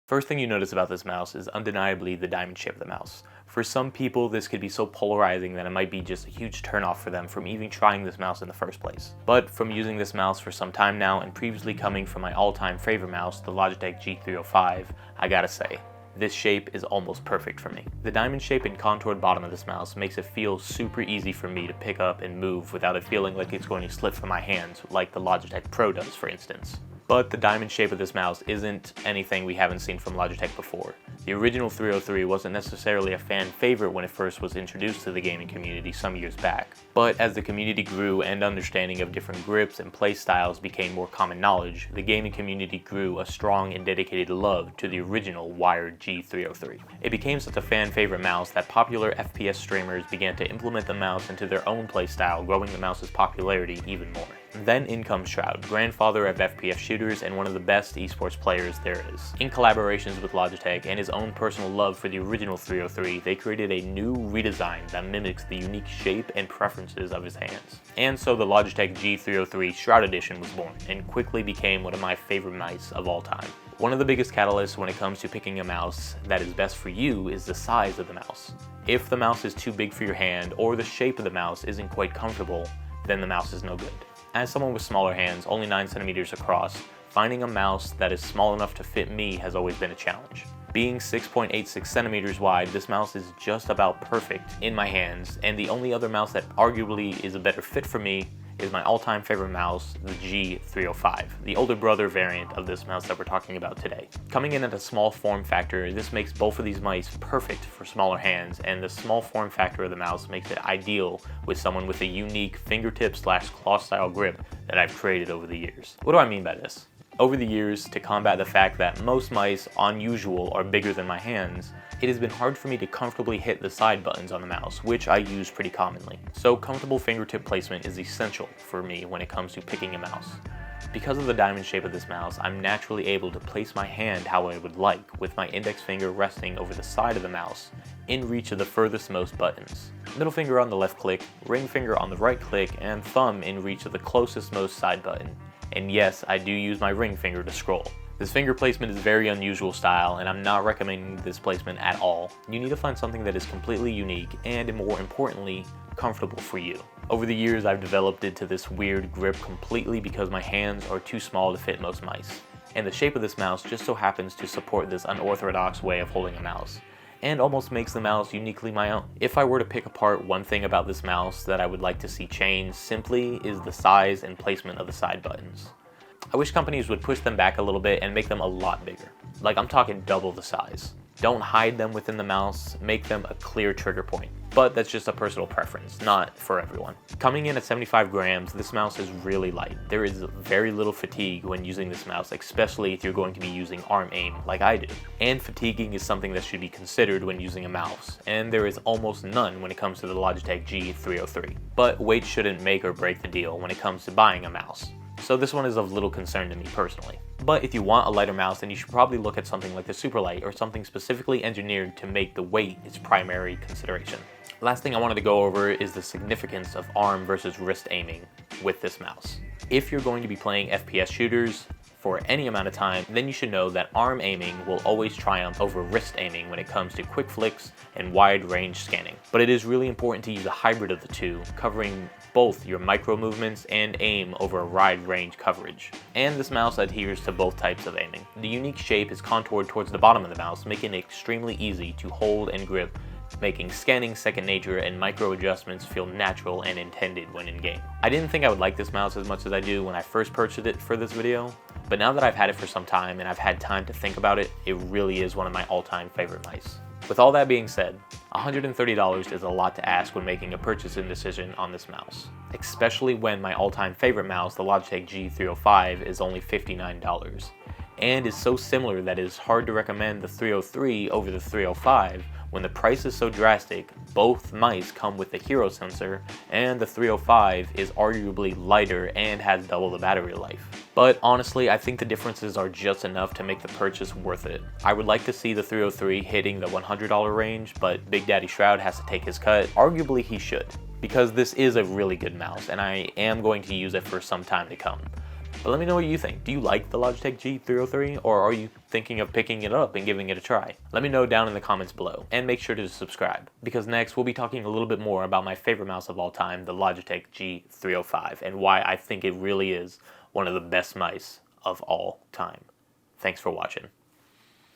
First thing you notice about this mouse is undeniably the diamond shape of the mouse. For some people, this could be so polarizing that it might be just a huge turnoff for them from even trying this mouse in the first place. But from using this mouse for some time now and previously coming from my all-time favorite mouse, the Logitech G305, I gotta say, this shape is almost perfect for me. The diamond shape and contoured bottom of this mouse makes it feel super easy for me to pick up and move without it feeling like it's going to slip from my hands, like the Logitech Pro does, for instance. But the diamond shape of this mouse isn't anything we haven't seen from Logitech before. The original 303 wasn't necessarily a fan favorite when it first was introduced to the gaming community some years back. But as the community grew and understanding of different grips and play styles became more common knowledge, the gaming community grew a strong and dedicated love to the original wired G303. It became such a fan favorite mouse that popular FPS streamers began to implement the mouse into their own play style, growing the mouse's popularity even more. Then in comes Shroud, grandfather of FPS shooters and one of the best esports players there is. In collaborations with Logitech and his own personal love for the original 303, they created a new redesign that mimics the unique shape and preferences of his hands. And so the Logitech G303 Shroud Edition was born, and quickly became one of my favorite mice of all time. One of the biggest catalysts when it comes to picking a mouse that is best for you is the size of the mouse. If the mouse is too big for your hand, or the shape of the mouse isn't quite comfortable, then the mouse is no good. As someone with smaller hands, only 9 centimeters across, finding a mouse that is small enough to fit me has always been a challenge. Being 6.86 centimeters wide, this mouse is just about perfect in my hands, and the only other mouse that arguably is a better fit for me is my all-time favorite mouse, the G305, the older brother variant of this mouse that we're talking about today. Coming in at a small form factor, this makes both of these mice perfect for smaller hands, and the small form factor of the mouse makes it ideal with someone with a unique fingertip/claw style grip that I've created over the years. What do I mean by this? Over the years, to combat the fact that most mice, on usual, are bigger than my hands, it has been hard for me to comfortably hit the side buttons on the mouse, which I use pretty commonly. So comfortable fingertip placement is essential for me when it comes to picking a mouse. Because of the diamond shape of this mouse, I'm naturally able to place my hand how I would like, with my index finger resting over the side of the mouse, in reach of the furthest most buttons. Middle finger on the left click, ring finger on the right click, and thumb in reach of the closest most side button. And yes, I do use my ring finger to scroll. This finger placement is very unusual style, and I'm not recommending this placement at all. You need to find something that is completely unique and, more importantly, comfortable for you. Over the years, I've developed into this weird grip completely because my hands are too small to fit most mice. And the shape of this mouse just so happens to support this unorthodox way of holding a mouse, and almost makes the mouse uniquely my own. If I were to pick apart one thing about this mouse that I would like to see change, simply is the size and placement of the side buttons. I wish companies would push them back a little bit and make them a lot bigger. Like, I'm talking double the size. Don't hide them within the mouse, make them a clear trigger point. But that's just a personal preference, not for everyone. Coming in at 75 grams, this mouse is really light. There is very little fatigue when using this mouse, especially if you're going to be using arm aim like I do. And fatiguing is something that should be considered when using a mouse, and there is almost none when it comes to the Logitech G303. But weight shouldn't make or break the deal when it comes to buying a mouse. So this one is of little concern to me personally. But if you want a lighter mouse, then you should probably look at something like the Superlight or something specifically engineered to make the weight its primary consideration. Last thing I wanted to go over is the significance of arm versus wrist aiming with this mouse. If you're going to be playing FPS shooters for any amount of time, then you should know that arm aiming will always triumph over wrist aiming when it comes to quick flicks and wide range scanning. But it is really important to use a hybrid of the two, covering both your micro movements and aim over a wide range coverage. And this mouse adheres to both types of aiming. The unique shape is contoured towards the bottom of the mouse, making it extremely easy to hold and grip, making scanning second nature and micro adjustments feel natural and intended when in game. I didn't think I would like this mouse as much as I do when I first purchased it for this video, but now that I've had it for some time and I've had time to think about it, it really is one of my all-time favorite mice. With all that being said, $130 is a lot to ask when making a purchasing decision on this mouse, especially when my all-time favorite mouse, the Logitech G305, is only $59, and is so similar that it is hard to recommend the 303 over the 305 when the price is so drastic. Both mice come with the hero sensor, and the 305 is arguably lighter and has double the battery life. But honestly, I think the differences are just enough to make the purchase worth it. I would like to see the 303 hitting the $100 range, but Big Daddy Shroud has to take his cut. Arguably he should, because this is a really good mouse, and I am going to use it for some time to come. But let me know what you think. Do you like the Logitech G303, or are you thinking of picking it up and giving it a try? Let me know down in the comments below, and make sure to subscribe, because next we'll be talking a little bit more about my favorite mouse of all time, the Logitech G305, and why I think it really is one of the best mice of all time. Thanks for watching.